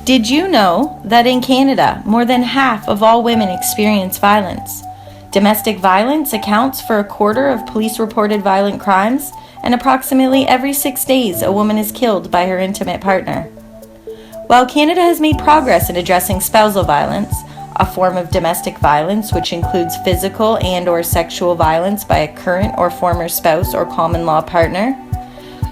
Did you know that in Canada, more than half of all women experience violence? Domestic violence accounts for a quarter of police-reported violent crimes, and approximately every 6 days a woman is killed by her intimate partner. While Canada has made progress in addressing spousal violence, a form of domestic violence which includes physical and/or sexual violence by a current or former spouse or common law partner,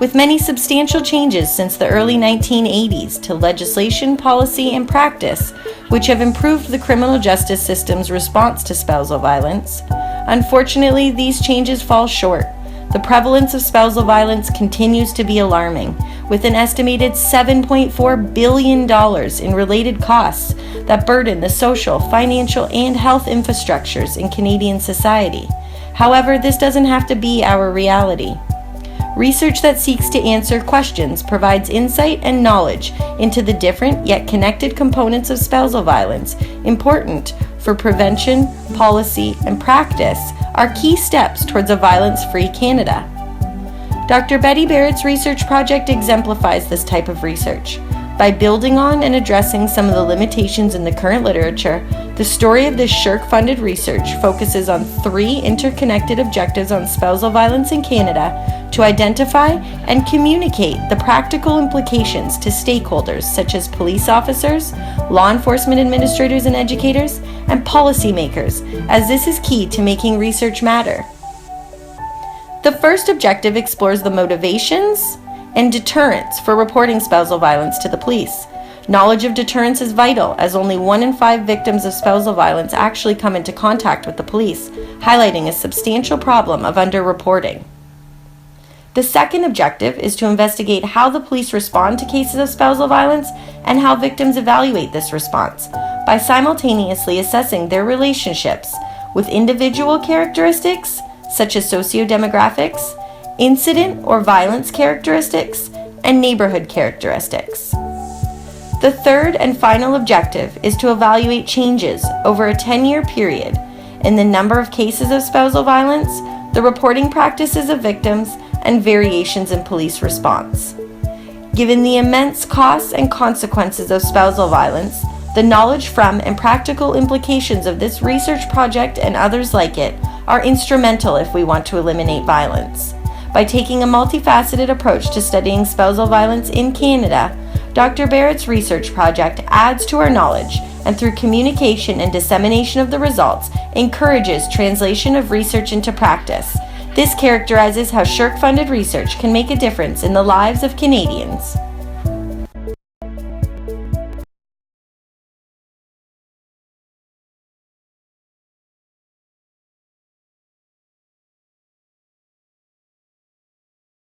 with many substantial changes since the early 1980s to legislation, policy, and practice, which have improved the criminal justice system's response to spousal violence, unfortunately, these changes fall short. The prevalence of spousal violence continues to be alarming, with an estimated $7.4 billion in related costs that burden the social, financial, and health infrastructures in Canadian society. However, this doesn't have to be our reality. Research that seeks to answer questions provides insight and knowledge into the different yet connected components of spousal violence, important for prevention, policy, and practice, are key steps towards a violence-free Canada. Dr. Betty Barrett's research project exemplifies this type of research. By building on and addressing some of the limitations in the current literature, the story of this SSHRC-funded research focuses on 3 interconnected objectives on spousal violence in Canada to identify and communicate the practical implications to stakeholders such as police officers, law enforcement administrators and educators, and policymakers, as this is key to making research matter. The first objective explores the motivations and deterrence for reporting spousal violence to the police. Knowledge of deterrence is vital, as only 1 in 5 victims of spousal violence actually come into contact with the police, highlighting a substantial problem of underreporting. The second objective is to investigate how the police respond to cases of spousal violence and how victims evaluate this response, by simultaneously assessing their relationships with individual characteristics, such as socio-demographics, incident or violence characteristics, and neighborhood characteristics. The third and final objective is to evaluate changes over a 10-year period in the number of cases of spousal violence, the reporting practices of victims, and variations in police response. Given the immense costs and consequences of spousal violence, the knowledge from and practical implications of this research project and others like it are instrumental if we want to eliminate violence. By taking a multifaceted approach to studying spousal violence in Canada, Dr. Barrett's research project adds to our knowledge and through communication and dissemination of the results, encourages translation of research into practice. This characterizes how SSHRC-funded research can make a difference in the lives of Canadians.